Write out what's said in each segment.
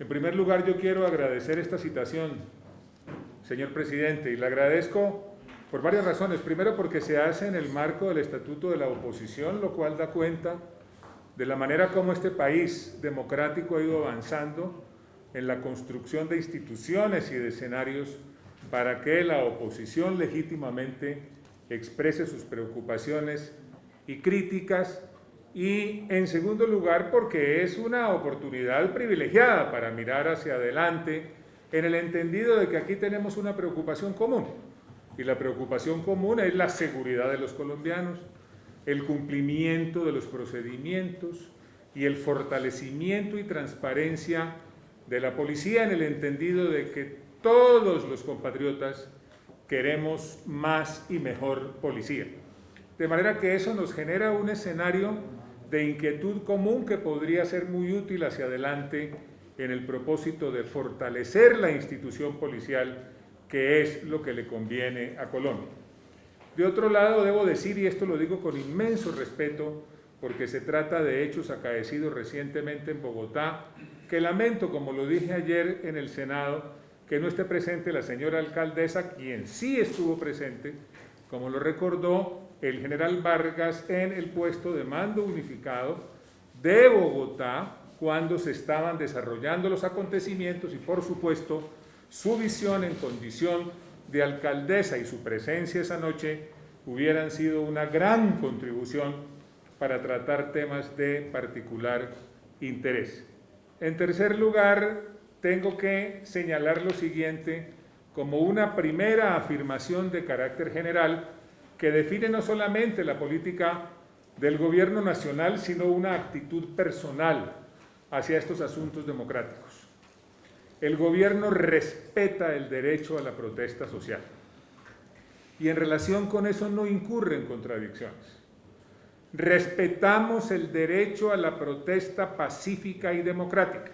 En primer lugar, yo quiero agradecer esta citación, señor presidente, y la agradezco por varias razones. Primero, porque se hace en el marco del Estatuto de la Oposición, lo cual da cuenta de la manera como este país democrático ha ido avanzando en la construcción de instituciones y de escenarios para que la oposición legítimamente exprese sus preocupaciones y críticas, y en segundo lugar porque es una oportunidad privilegiada para mirar hacia adelante en el entendido de que aquí tenemos una preocupación común, y la preocupación común es la seguridad de los colombianos, el cumplimiento de los procedimientos y el fortalecimiento y transparencia de la policía, en el entendido de que todos los compatriotas queremos más y mejor policía. De manera que eso nos genera un escenario de inquietud común que podría ser muy útil hacia adelante en el propósito de fortalecer la institución policial, que es lo que le conviene a Colombia. De otro lado, debo decir, y esto lo digo con inmenso respeto, porque se trata de hechos acaecidos recientemente en Bogotá, que lamento, como lo dije ayer en el Senado, que no esté presente la señora alcaldesa, quien sí estuvo presente, como lo recordó el general Vargas, en el puesto de mando unificado de Bogotá, cuando se estaban desarrollando los acontecimientos, y por supuesto su visión en condición de alcaldesa y su presencia esa noche hubieran sido una gran contribución para tratar temas de particular interés. En tercer lugar, tengo que señalar lo siguiente como una primera afirmación de carácter general que define no solamente la política del gobierno nacional, sino una actitud personal hacia estos asuntos democráticos. El gobierno respeta el derecho a la protesta social y en relación con eso no incurre en contradicciones. Respetamos el derecho a la protesta pacífica y democrática,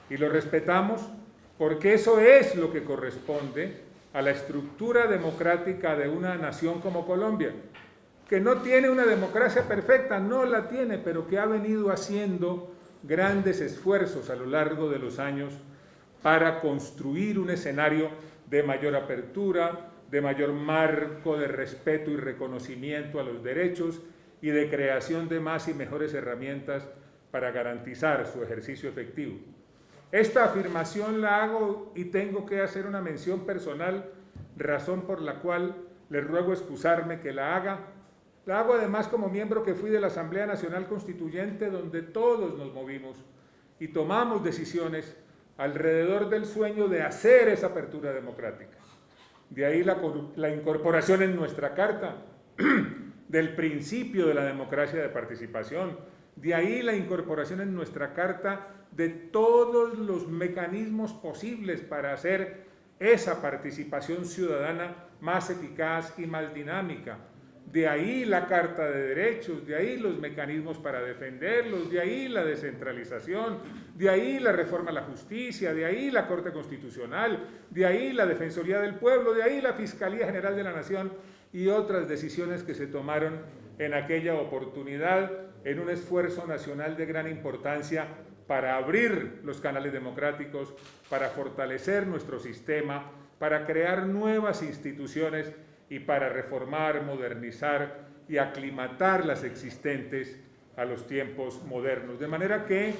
y lo respetamos porque eso es lo que corresponde a la estructura democrática de una nación como Colombia, que no tiene una democracia perfecta, no la tiene, pero que ha venido haciendo grandes esfuerzos a lo largo de los años para construir un escenario de mayor apertura, de mayor marco de respeto y reconocimiento a los derechos y de creación de más y mejores herramientas para garantizar su ejercicio efectivo. Esta afirmación la hago y tengo que hacer una mención personal, razón por la cual les ruego excusarme que la haga. La hago además como miembro que fui de la Asamblea Nacional Constituyente, donde todos nos movimos y tomamos decisiones alrededor del sueño de hacer esa apertura democrática. De ahí la incorporación en nuestra Carta del principio de la democracia de participación, de ahí la incorporación en nuestra Carta de todos los mecanismos posibles para hacer esa participación ciudadana más eficaz y más dinámica. De ahí la Carta de Derechos, de ahí los mecanismos para defenderlos, de ahí la descentralización, de ahí la reforma a la justicia, de ahí la Corte Constitucional, de ahí la Defensoría del Pueblo, de ahí la Fiscalía General de la Nación y otras decisiones que se tomaron en aquella oportunidad en un esfuerzo nacional de gran importancia para abrir los canales democráticos, para fortalecer nuestro sistema, para crear nuevas instituciones y para reformar, modernizar y aclimatar las existentes a los tiempos modernos. De manera que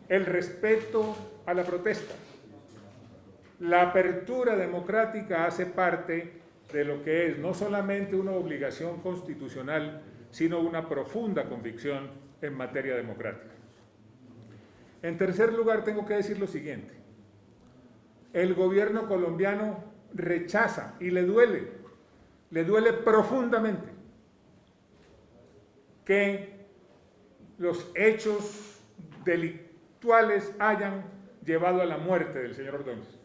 el respeto a la protesta, la apertura democrática hace parte de lo que es no solamente una obligación constitucional, sino una profunda convicción en materia democrática. En tercer lugar, tengo que decir lo siguiente. El gobierno colombiano rechaza y le duele profundamente que los hechos delictuales hayan llevado a la muerte del señor Ordóñez.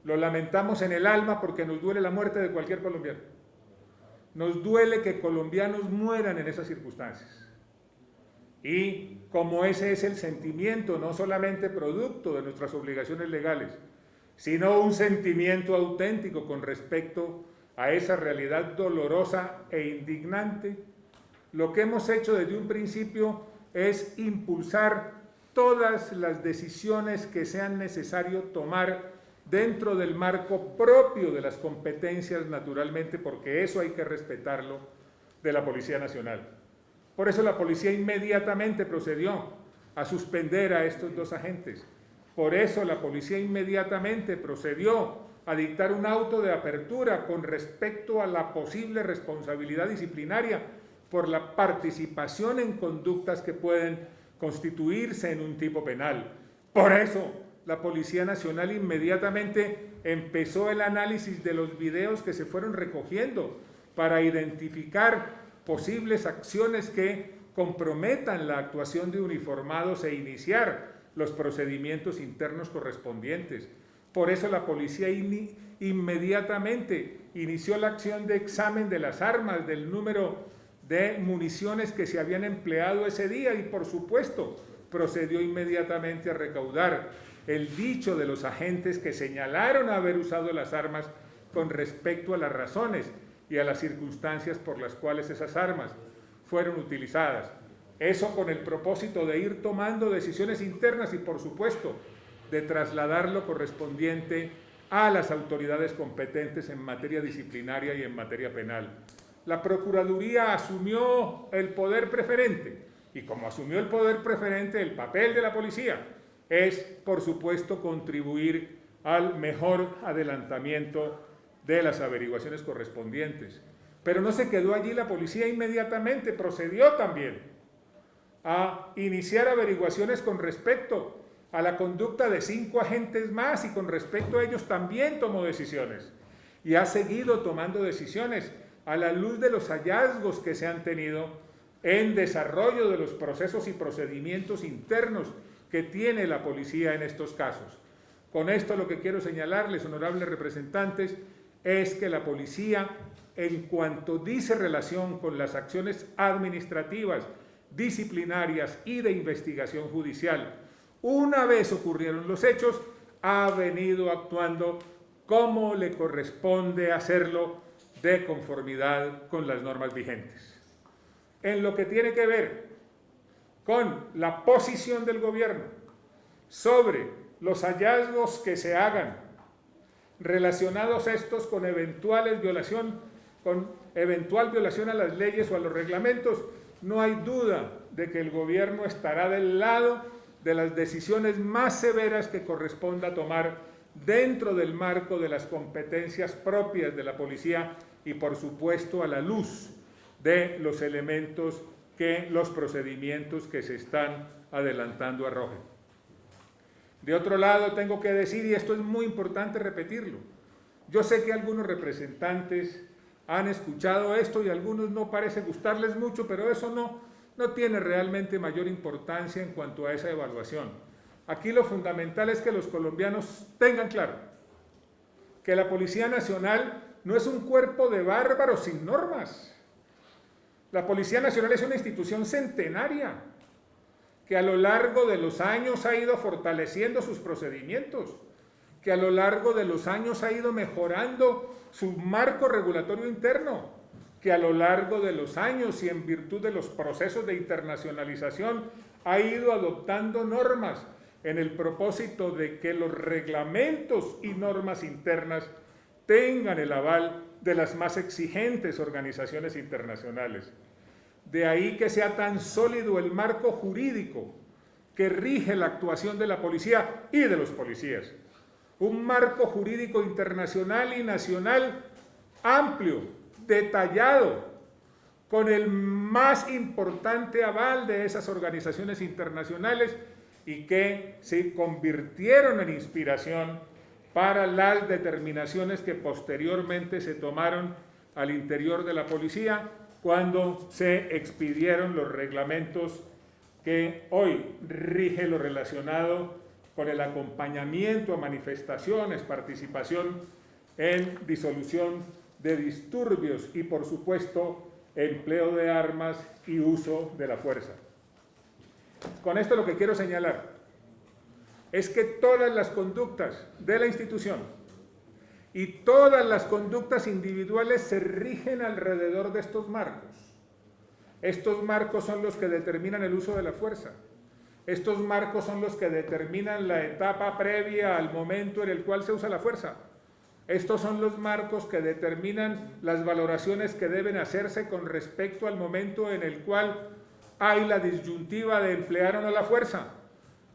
Lo lamentamos en el alma porque nos duele la muerte de cualquier colombiano. Nos duele que colombianos mueran en esas circunstancias. Y como ese es el sentimiento, no solamente producto de nuestras obligaciones legales, sino un sentimiento auténtico con respecto a esa realidad dolorosa e indignante, lo que hemos hecho desde un principio es impulsar todas las decisiones que sean necesario tomar dentro del marco propio de las competencias, naturalmente, porque eso hay que respetarlo, de la Policía Nacional. Por eso la policía inmediatamente procedió a suspender a estos dos agentes. Por eso la policía inmediatamente procedió a dictar un auto de apertura con respecto a la posible responsabilidad disciplinaria por la participación en conductas que pueden constituirse en un tipo penal. Por eso la Policía Nacional inmediatamente empezó el análisis de los videos que se fueron recogiendo para identificar posibles acciones que comprometan la actuación de uniformados e iniciar los procedimientos internos correspondientes. Por eso la policía inmediatamente inició la acción de examen de las armas, del número de municiones que se habían empleado ese día y, por supuesto, procedió inmediatamente a recaudar el dicho de los agentes que señalaron haber usado las armas con respecto a las razones y a las circunstancias por las cuales esas armas fueron utilizadas. Eso con el propósito de ir tomando decisiones internas y, por supuesto, de trasladar lo correspondiente a las autoridades competentes en materia disciplinaria y en materia penal. La Procuraduría asumió el poder preferente y, como asumió el poder preferente, el papel de la policía es, por supuesto, contribuir al mejor adelantamiento de las averiguaciones correspondientes. Pero no se quedó allí la policía, inmediatamente procedió también a iniciar averiguaciones con respecto a la conducta de 5 agentes más y con respecto a ellos también tomó decisiones y ha seguido tomando decisiones a la luz de los hallazgos que se han tenido en desarrollo de los procesos y procedimientos internos que tiene la policía en estos casos. Con esto lo que quiero señalarles, honorables representantes, es que la policía, en cuanto dice relación con las acciones administrativas, disciplinarias y de investigación judicial, una vez ocurrieron los hechos, ha venido actuando como le corresponde hacerlo de conformidad con las normas vigentes. En lo que tiene que ver con la posición del gobierno sobre los hallazgos que se hagan relacionados estos con eventual violación a las leyes o a los reglamentos, no hay duda de que el gobierno estará del lado de las decisiones más severas que corresponda tomar dentro del marco de las competencias propias de la policía y, por supuesto, a la luz de los elementos que los procedimientos que se están adelantando arrojen. De otro lado, tengo que decir, y esto es muy importante repetirlo, yo sé que algunos representantes han escuchado esto y a algunos no parece gustarles mucho, pero eso no tiene realmente mayor importancia en cuanto a esa evaluación. Aquí lo fundamental es que los colombianos tengan claro que la Policía Nacional no es un cuerpo de bárbaros sin normas. La Policía Nacional es una institución centenaria que a lo largo de los años ha ido fortaleciendo sus procedimientos, que a lo largo de los años ha ido mejorando su marco regulatorio interno, que a lo largo de los años y en virtud de los procesos de internacionalización ha ido adoptando normas en el propósito de que los reglamentos y normas internas tengan el aval de las más exigentes organizaciones internacionales. De ahí que sea tan sólido el marco jurídico que rige la actuación de la policía y de los policías. Un marco jurídico internacional y nacional amplio, detallado, con el más importante aval de esas organizaciones internacionales y que se convirtieron en inspiración para las determinaciones que posteriormente se tomaron al interior de la policía cuando se expidieron los reglamentos que hoy rige lo relacionado con el acompañamiento a manifestaciones, participación en disolución de disturbios y, por supuesto, empleo de armas y uso de la fuerza. Con esto lo que quiero señalar es que todas las conductas de la institución y todas las conductas individuales se rigen alrededor de estos marcos. Estos marcos son los que determinan el uso de la fuerza. Estos marcos son los que determinan la etapa previa al momento en el cual se usa la fuerza. Estos son los marcos que determinan las valoraciones que deben hacerse con respecto al momento en el cual hay la disyuntiva de emplear o no la fuerza.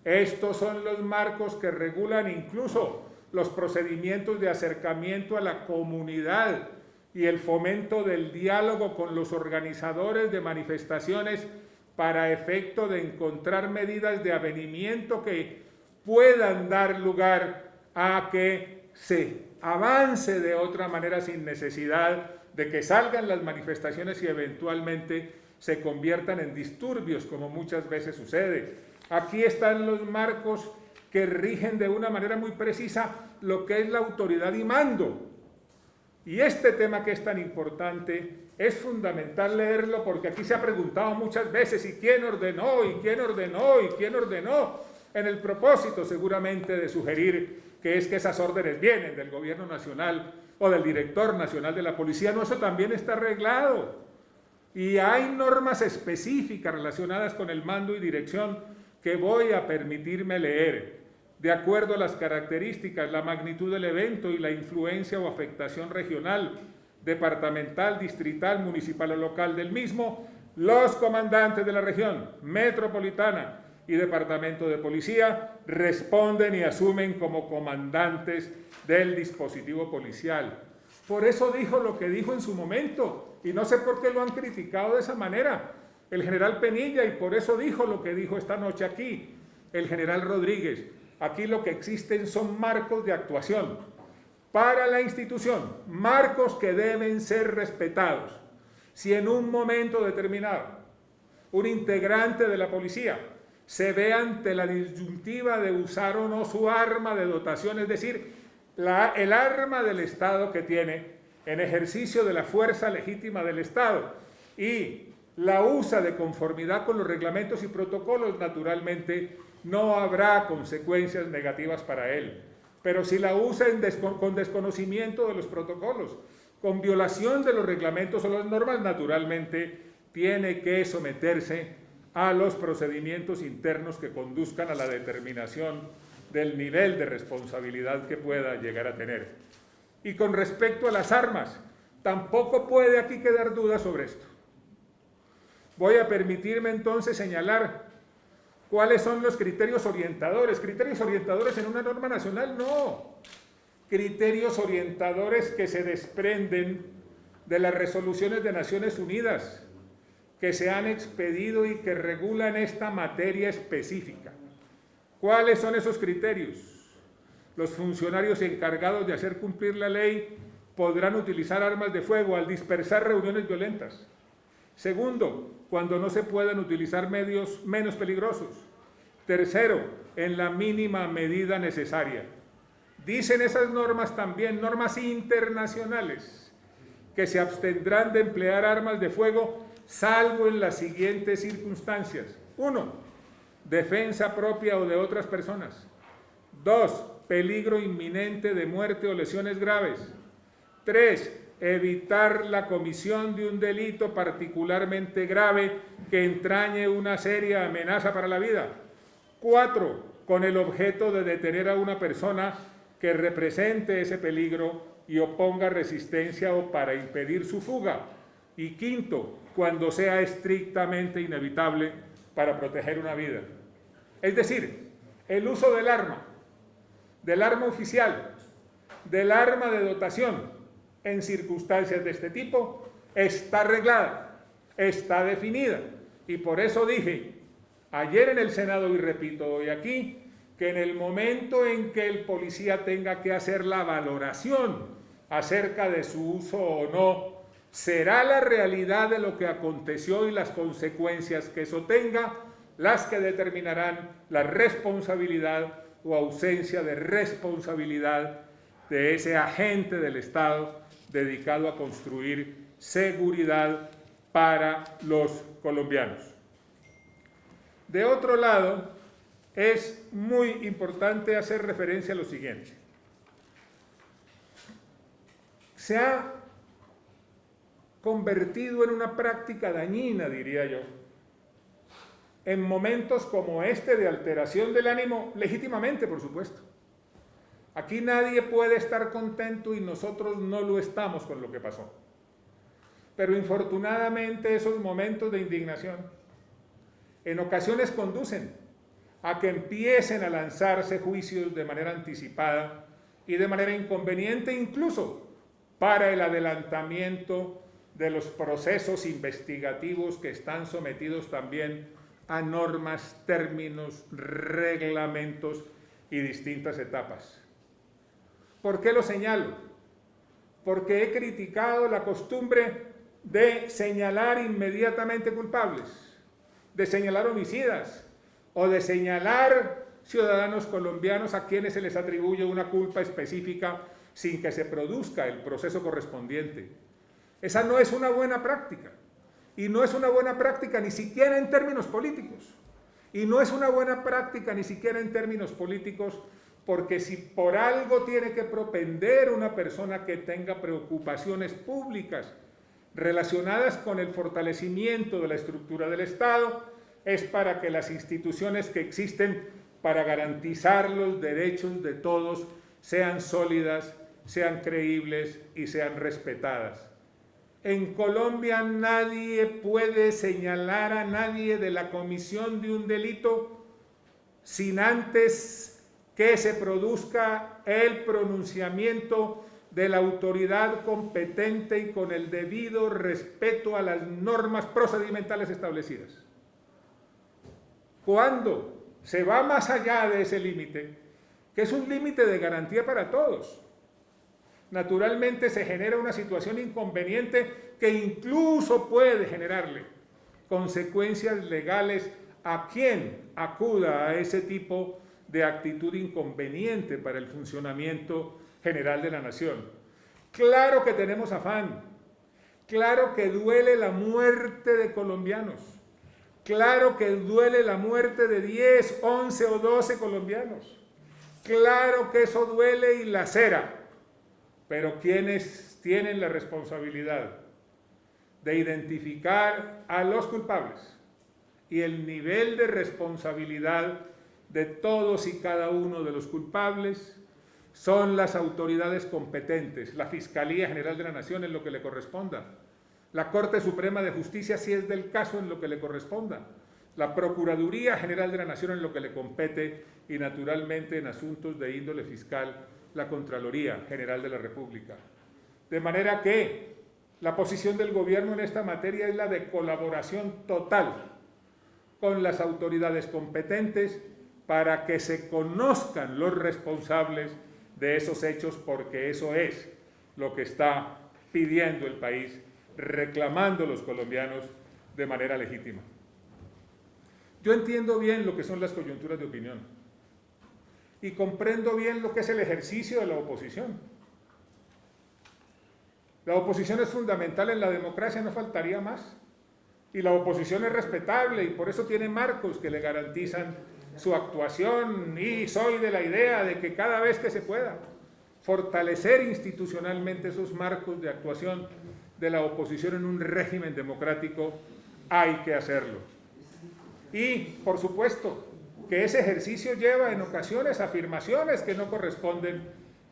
Estos son los marcos que regulan incluso los procedimientos de acercamiento a la comunidad y el fomento del diálogo con los organizadores de manifestaciones para efecto de encontrar medidas de avenimiento que puedan dar lugar a que se avance de otra manera sin necesidad de que salgan las manifestaciones y eventualmente se conviertan en disturbios, como muchas veces sucede. Aquí están los marcos que rigen de una manera muy precisa lo que es la autoridad y mando. Y este tema que es tan importante, es fundamental leerlo porque aquí se ha preguntado muchas veces ¿y quién ordenó? ¿Y quién ordenó? ¿Y quién ordenó? En el propósito seguramente de sugerir que es que esas órdenes vienen del gobierno nacional o del director nacional de la policía. No, eso también está arreglado. Y hay normas específicas relacionadas con el mando y dirección que voy a permitirme leer, de acuerdo a las características, la magnitud del evento y la influencia o afectación regional, departamental, distrital, municipal o local del mismo, los comandantes de la región metropolitana y departamento de policía responden y asumen como comandantes del dispositivo policial. Por eso dijo lo que dijo en su momento, y no sé por qué lo han criticado de esa manera, el general Penilla, y por eso dijo lo que dijo esta noche aquí el general Rodríguez. Aquí lo que existen son marcos de actuación para la institución, marcos que deben ser respetados. Si en un momento determinado un integrante de la policía se ve ante la disyuntiva de usar o no su arma de dotación, es decir, el arma del Estado que tiene en ejercicio de la fuerza legítima del Estado, y la usa de conformidad con los reglamentos y protocolos, naturalmente no habrá consecuencias negativas para él. Pero si la usa con desconocimiento de los protocolos, con violación de los reglamentos o las normas, naturalmente tiene que someterse a los procedimientos internos que conduzcan a la determinación del nivel de responsabilidad que pueda llegar a tener. Y con respecto a las armas, tampoco puede aquí quedar duda sobre esto. Voy a permitirme entonces señalar cuáles son los criterios orientadores. ¿Criterios orientadores en una norma nacional? No. Criterios orientadores que se desprenden de las resoluciones de Naciones Unidas que se han expedido y que regulan esta materia específica. ¿Cuáles son esos criterios? Los funcionarios encargados de hacer cumplir la ley podrán utilizar armas de fuego al dispersar reuniones violentas. Segundo, cuando no se puedan utilizar medios menos peligrosos. Tercero, en la mínima medida necesaria. Dicen esas normas también, normas internacionales, que se abstendrán de emplear armas de fuego salvo en las siguientes circunstancias. 1. Defensa propia o de otras personas. 2. Peligro inminente de muerte o lesiones graves. 3. Evitar la comisión de un delito particularmente grave que entrañe una seria amenaza para la vida. 4. Con el objeto de detener a una persona que represente ese peligro y oponga resistencia o para impedir su fuga. Y 5. Cuando sea estrictamente inevitable para proteger una vida. Es decir, el uso del arma oficial, del arma de dotación, en circunstancias de este tipo, está arreglada, está definida. Y por eso dije ayer en el Senado y repito hoy aquí, que en el momento en que el policía tenga que hacer la valoración acerca de su uso o no, será la realidad de lo que aconteció y las consecuencias que eso tenga las que determinarán la responsabilidad o ausencia de responsabilidad de ese agente del Estado dedicado a construir seguridad para los colombianos. De otro lado, es muy importante hacer referencia a lo siguiente. Se ha convertido en una práctica dañina, diría yo, en momentos como este de alteración del ánimo, legítimamente, por supuesto. Aquí nadie puede estar contento y nosotros no lo estamos con lo que pasó. Pero infortunadamente esos momentos de indignación en ocasiones conducen a que empiecen a lanzarse juicios de manera anticipada y de manera inconveniente incluso para el adelantamiento de los procesos investigativos que están sometidos también a normas, términos, reglamentos y distintas etapas. ¿Por qué lo señalo? Porque he criticado la costumbre de señalar inmediatamente culpables, de señalar homicidas o de señalar ciudadanos colombianos a quienes se les atribuye una culpa específica sin que se produzca el proceso correspondiente. Esa no es una buena práctica, y no es una buena práctica ni siquiera en términos políticos, y no es una buena práctica ni siquiera en términos políticos, porque si por algo tiene que propender una persona que tenga preocupaciones públicas relacionadas con el fortalecimiento de la estructura del Estado, es para que las instituciones que existen para garantizar los derechos de todos sean sólidas, sean creíbles y sean respetadas. En Colombia nadie puede señalar a nadie de la comisión de un delito sin antes que se produzca el pronunciamiento de la autoridad competente y con el debido respeto a las normas procedimentales establecidas. Cuando se va más allá de ese límite, que es un límite de garantía para todos, naturalmente se genera una situación inconveniente que incluso puede generarle consecuencias legales a quien acuda a ese tipo de actitud inconveniente para el funcionamiento general de la nación. Claro que tenemos afán, claro que duele la muerte de colombianos, claro que duele la muerte de 10, 11 o 12 colombianos, claro que eso duele y lacera, pero quienes tienen la responsabilidad de identificar a los culpables y el nivel de responsabilidad de todos y cada uno de los culpables son las autoridades competentes, la Fiscalía General de la Nación en lo que le corresponda, la Corte Suprema de Justicia si es del caso en lo que le corresponda, la Procuraduría General de la Nación en lo que le compete y naturalmente en asuntos de índole fiscal, la Contraloría General de la República. De manera que la posición del gobierno en esta materia es la de colaboración total con las autoridades competentes para que se conozcan los responsables de esos hechos, porque eso es lo que está pidiendo el país, reclamando los colombianos de manera legítima. Yo entiendo bien lo que son las coyunturas de opinión y comprendo bien lo que es el ejercicio de la oposición. La oposición es fundamental en la democracia, no faltaría más. Y la oposición es respetable y por eso tiene marcos que le garantizan su actuación, y soy de la idea de que cada vez que se pueda fortalecer institucionalmente esos marcos de actuación de la oposición en un régimen democrático, hay que hacerlo. Y, por supuesto, que ese ejercicio lleva en ocasiones afirmaciones que no corresponden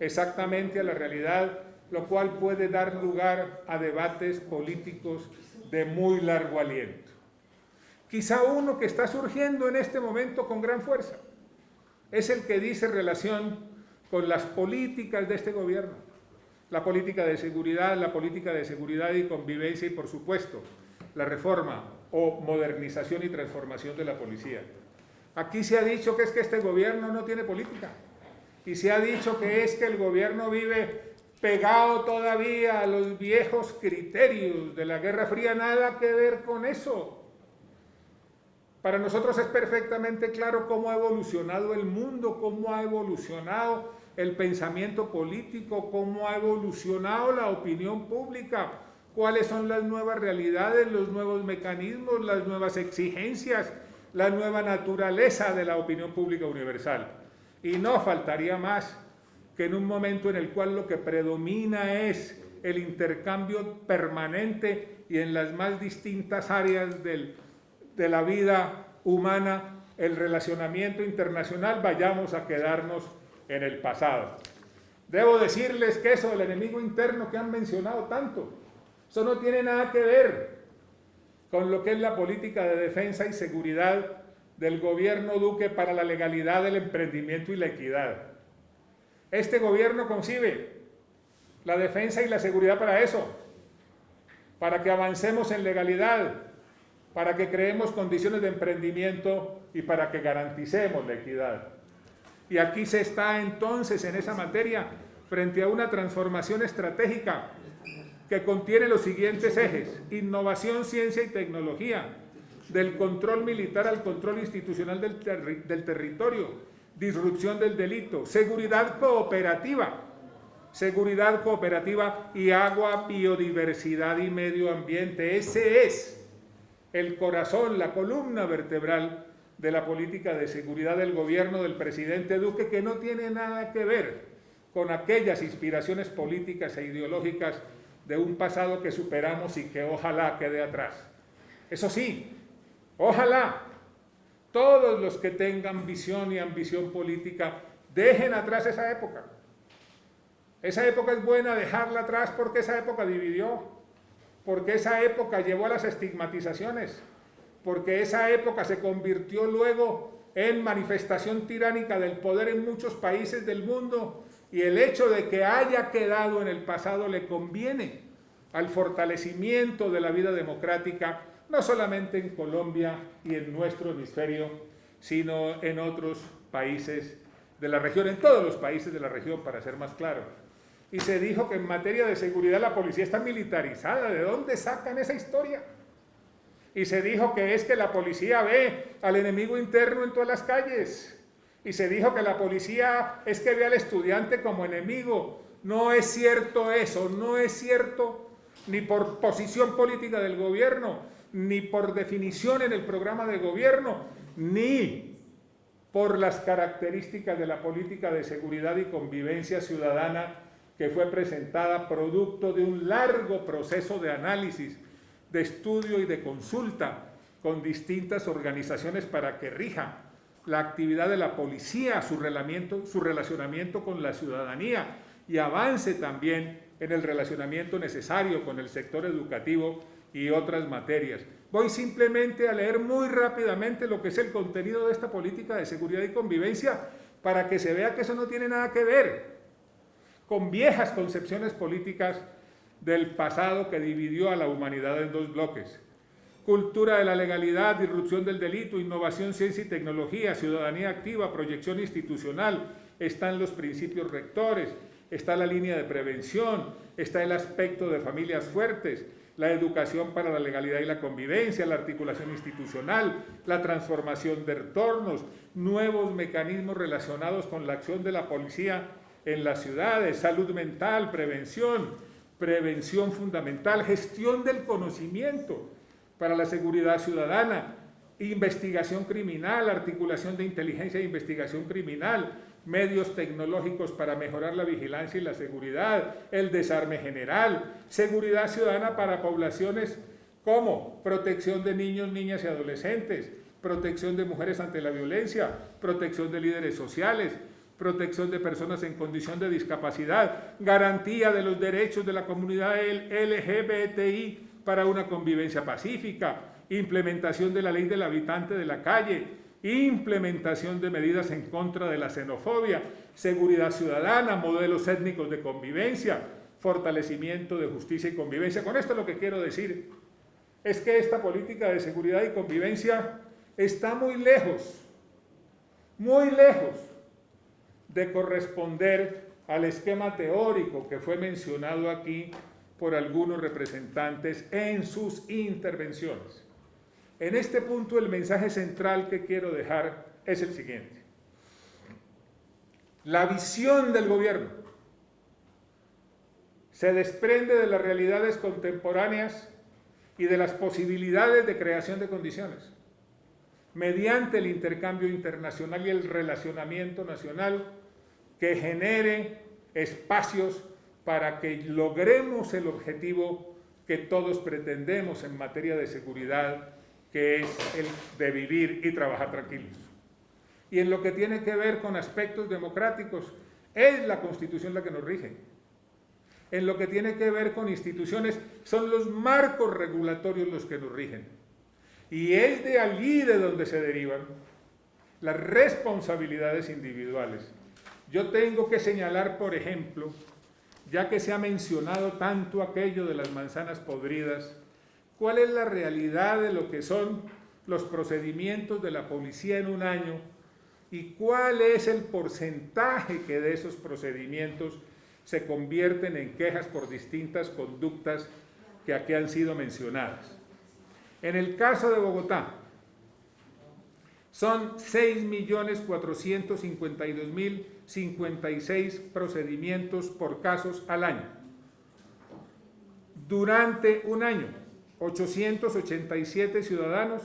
exactamente a la realidad, lo cual puede dar lugar a debates políticos de muy largo aliento. Quizá uno que está surgiendo en este momento con gran fuerza es el que dice relación con las políticas de este gobierno, la política de seguridad y convivencia y, por supuesto, la reforma o modernización y transformación de la policía. Aquí se ha dicho que es que este gobierno no tiene política y se ha dicho que es que el gobierno vive pegado todavía a los viejos criterios de la Guerra Fría. Nada que ver con eso. Para nosotros es perfectamente claro cómo ha evolucionado el mundo, cómo ha evolucionado el pensamiento político, cómo ha evolucionado la opinión pública, cuáles son las nuevas realidades, los nuevos mecanismos, las nuevas exigencias, la nueva naturaleza de la opinión pública universal. Y no faltaría más que en un momento en el cual lo que predomina es el intercambio permanente y en las más distintas áreas de la vida humana, el relacionamiento internacional, vayamos a quedarnos en el pasado. Debo decirles que eso del enemigo interno que han mencionado tanto, eso no tiene nada que ver con lo que es la política de defensa y seguridad del gobierno Duque para la legalidad, el emprendimiento y la equidad. Este gobierno concibe la defensa y la seguridad para eso, para que avancemos en legalidad, para que creemos condiciones de emprendimiento y para que garanticemos la equidad. Y aquí se está entonces en esa materia frente a una transformación estratégica que contiene los siguientes ejes: innovación, ciencia y tecnología, del control militar al control institucional del territorio, disrupción del delito, seguridad cooperativa y agua, biodiversidad y medio ambiente. Ese es el corazón, la columna vertebral de la política de seguridad del gobierno del presidente Duque, que no tiene nada que ver con aquellas inspiraciones políticas e ideológicas de un pasado que superamos y que ojalá quede atrás. Eso sí, ojalá todos los que tengan visión y ambición política dejen atrás esa época. Esa época es buena dejarla atrás porque esa época dividió, porque esa época llevó a las estigmatizaciones, porque esa época se convirtió luego en manifestación tiránica del poder en muchos países del mundo, y el hecho de que haya quedado en el pasado le conviene al fortalecimiento de la vida democrática, no solamente en Colombia y en nuestro hemisferio, sino en otros países de la región, en todos los países de la región, para ser más claro. Y se dijo que en materia de seguridad la policía está militarizada. ¿De dónde sacan esa historia? Y se dijo que es que la policía ve al enemigo interno en todas las calles. Y se dijo que la policía es que ve al estudiante como enemigo. No es cierto eso, no es cierto ni por posición política del gobierno, ni por definición en el programa de gobierno, ni por las características de la política de seguridad y convivencia ciudadana que fue presentada producto de un largo proceso de análisis, de estudio y de consulta con distintas organizaciones para que rija la actividad de la policía, su relacionamiento con la ciudadanía, y avance también en el relacionamiento necesario con el sector educativo y otras materias. Voy simplemente a leer muy rápidamente lo que es el contenido de esta política de seguridad y convivencia para que se vea que eso no tiene nada que ver con viejas concepciones políticas del pasado que dividió a la humanidad en dos bloques. Cultura de la legalidad, disrupción del delito, innovación, ciencia y tecnología, ciudadanía activa, proyección institucional, están los principios rectores, está la línea de prevención, está el aspecto de familias fuertes, la educación para la legalidad y la convivencia, la articulación institucional, la transformación de entornos, nuevos mecanismos relacionados con la acción de la policía en las ciudades, salud mental, prevención fundamental, gestión del conocimiento para la seguridad ciudadana, investigación criminal, articulación de inteligencia e investigación criminal, medios tecnológicos para mejorar la vigilancia y la seguridad, el desarme general, seguridad ciudadana para poblaciones como protección de niños, niñas y adolescentes, protección de mujeres ante la violencia, protección de líderes sociales, protección de personas en condición de discapacidad, garantía de los derechos de la comunidad LGBTI para una convivencia pacífica, implementación de la ley del habitante de la calle, implementación de medidas en contra de la xenofobia, seguridad ciudadana, modelos étnicos de convivencia, fortalecimiento de justicia y convivencia. Con esto lo que quiero decir es que esta política de seguridad y convivencia está muy lejos de corresponder al esquema teórico que fue mencionado aquí por algunos representantes en sus intervenciones. En este punto el mensaje central que quiero dejar es el siguiente. La visión del gobierno se desprende de las realidades contemporáneas y de las posibilidades de creación de condiciones, mediante el intercambio internacional y el relacionamiento nacional que genere espacios para que logremos el objetivo que todos pretendemos en materia de seguridad que es el de vivir y trabajar tranquilos. Y en lo que tiene que ver con aspectos democráticos, es la Constitución la que nos rige. En lo que tiene que ver con instituciones, son los marcos regulatorios los que nos rigen. Y es de allí de donde se derivan las responsabilidades individuales. Yo tengo que señalar, por ejemplo, ya que se ha mencionado tanto aquello de las manzanas podridas, cuál es la realidad de lo que son los procedimientos de la policía en un año y cuál es el porcentaje que de esos procedimientos se convierten en quejas por distintas conductas que aquí han sido mencionadas. En el caso de Bogotá, son 6.452.056 procedimientos por casos al año. Durante un año, 887 ciudadanos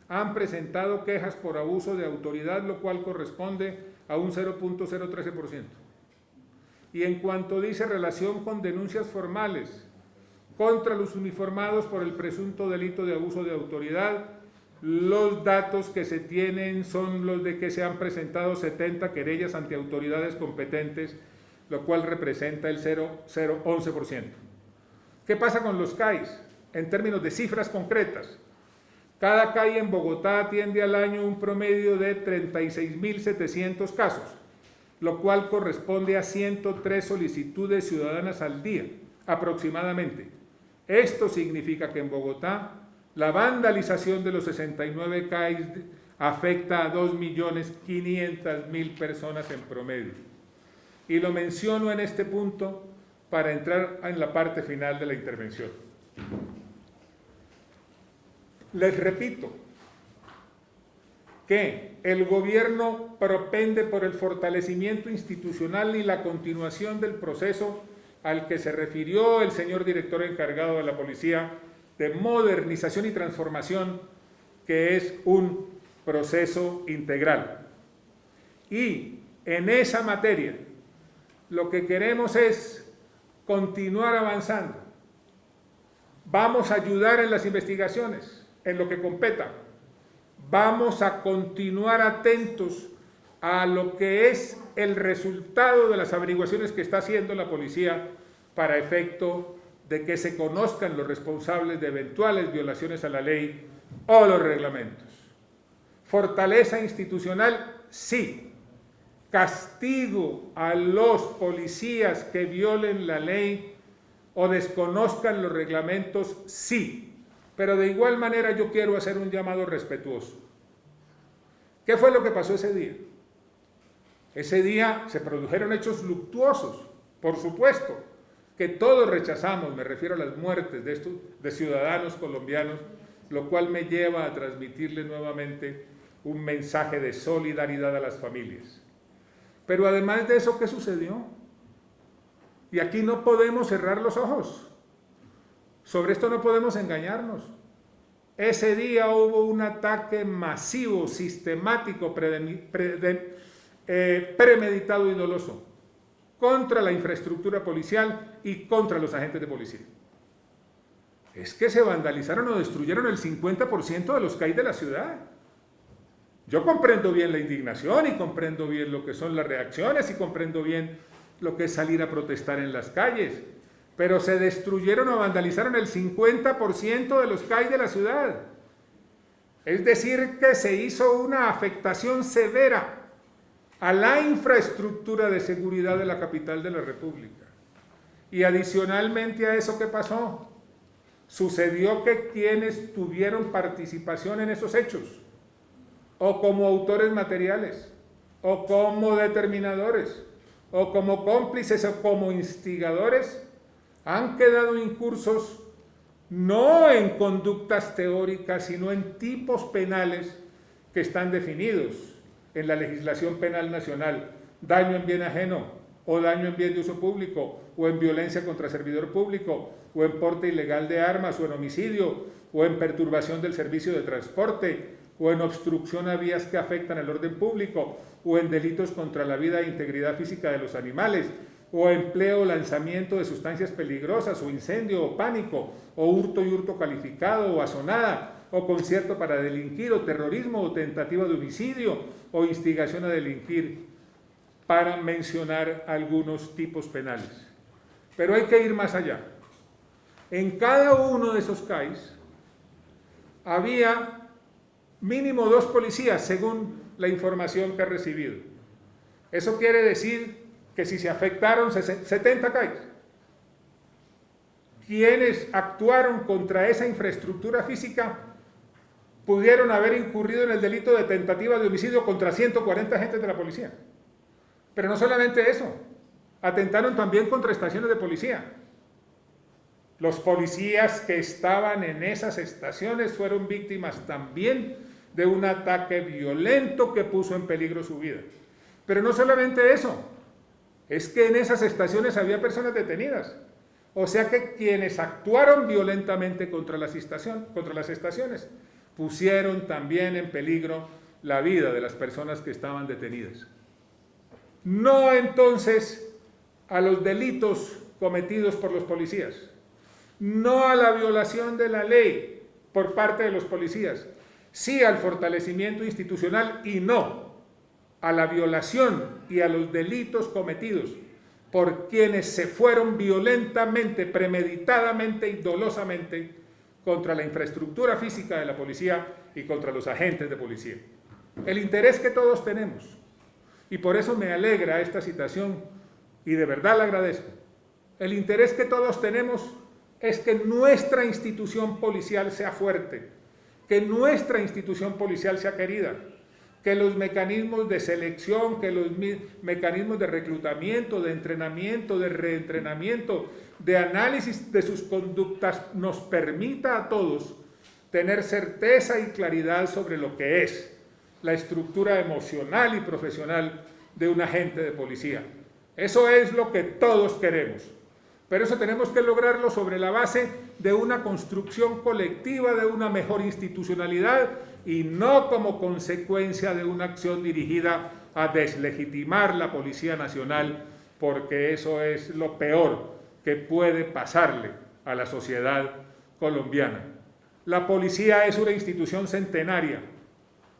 han presentado quejas por abuso de autoridad, lo cual corresponde a un 0.013%. Y en cuanto dice relación con denuncias formales contra los uniformados por el presunto delito de abuso de autoridad, los datos que se tienen son los de que se han presentado 70 querellas ante autoridades competentes, lo cual representa el 0,011%. ¿Qué pasa con los CAIs? En términos de cifras concretas, cada CAI en Bogotá atiende al año un promedio de 36.700 casos, lo cual corresponde a 103 solicitudes ciudadanas al día, aproximadamente. Esto significa que en Bogotá la vandalización de los 69 CAIs afecta a 2.500.000 personas en promedio. Y lo menciono en este punto para entrar en la parte final de la intervención. Les repito que el gobierno propende por el fortalecimiento institucional y la continuación del proceso al que se refirió el señor director encargado de la policía de modernización y transformación, que es un proceso integral. Y en esa materia, lo que queremos es continuar avanzando. Vamos a ayudar en las investigaciones, en lo que competa. Vamos a continuar atentos a lo que es el resultado de las averiguaciones que está haciendo la policía para efecto de que se conozcan los responsables de eventuales violaciones a la ley o los reglamentos. Fortaleza institucional, sí. Castigo a los policías que violen la ley o desconozcan los reglamentos, sí. Pero de igual manera yo quiero hacer un llamado respetuoso. ¿Qué fue lo que pasó ese día? Ese día se produjeron hechos luctuosos, por supuesto, que todos rechazamos, me refiero a las muertes de ciudadanos colombianos, lo cual me lleva a transmitirle nuevamente un mensaje de solidaridad a las familias. Pero además de eso, ¿qué sucedió? Y aquí no podemos cerrar los ojos. Sobre esto no podemos engañarnos. Ese día hubo un ataque masivo, sistemático, premeditado y doloso contra la infraestructura policial y contra los agentes de policía. Es que se vandalizaron o destruyeron el 50% de los CAI de la ciudad. Yo comprendo bien la indignación y comprendo bien lo que son las reacciones y comprendo bien lo que es salir a protestar en las calles, pero se destruyeron o vandalizaron el 50% de los CAI de la ciudad. Es decir, que se hizo una afectación severa a la infraestructura de seguridad de la capital de la República. Y adicionalmente a eso, ¿qué pasó? Sucedió que quienes tuvieron participación en esos hechos, o como autores materiales, o como determinadores, o como cómplices, o como instigadores, han quedado incursos no en conductas teóricas, sino en tipos penales que están definidos en la legislación penal nacional: daño en bien ajeno, o daño en bien de uso público, o en violencia contra servidor público, o en porte ilegal de armas, o en homicidio, o en perturbación del servicio de transporte, o en obstrucción a vías que afectan el orden público, o en delitos contra la vida e integridad física de los animales, o empleo o lanzamiento de sustancias peligrosas, o incendio o pánico, o hurto y hurto calificado, o azonada, o concierto para delinquir, o terrorismo, o tentativa de homicidio, o instigación a delinquir, para mencionar algunos tipos penales. Pero hay que ir más allá. En cada uno de esos CAIs había mínimo 2 policías, según la información que he recibido. Eso quiere decir que si se afectaron 70 CAIs, quienes actuaron contra esa infraestructura física pudieron haber incurrido en el delito de tentativa de homicidio contra 140 agentes de la policía. Pero no solamente eso, atentaron también contra estaciones de policía. Los policías que estaban en esas estaciones fueron víctimas también de un ataque violento que puso en peligro su vida. Pero no solamente eso, es que en esas estaciones había personas detenidas. O sea que quienes actuaron violentamente contra las estaciones pusieron también en peligro la vida de las personas que estaban detenidas. No entonces a los delitos cometidos por los policías, no a la violación de la ley por parte de los policías, sí al fortalecimiento institucional y no a la violación y a los delitos cometidos por quienes se fueron violentamente, premeditadamente y dolosamente contra la infraestructura física de la policía y contra los agentes de policía. El interés que todos tenemos, y por eso me alegra esta citación y de verdad la agradezco, el interés que todos tenemos es que nuestra institución policial sea fuerte, que nuestra institución policial sea querida, que los mecanismos de selección, que los mecanismos de reclutamiento, de entrenamiento, de reentrenamiento, de análisis de sus conductas nos permita a todos tener certeza y claridad sobre lo que es la estructura emocional y profesional de un agente de policía. Eso es lo que todos queremos. Pero eso tenemos que lograrlo sobre la base de una construcción colectiva, de una mejor institucionalidad y no como consecuencia de una acción dirigida a deslegitimar la Policía Nacional, porque eso es lo peor que puede pasarle a la sociedad colombiana. La policía es una institución centenaria,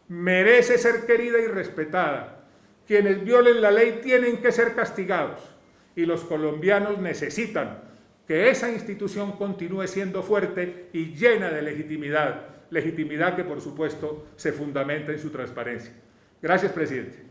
merece ser querida y respetada. Quienes violen la ley tienen que ser castigados. Y los colombianos necesitan que esa institución continúe siendo fuerte y llena de legitimidad que por supuesto se fundamenta en su transparencia. Gracias, presidente.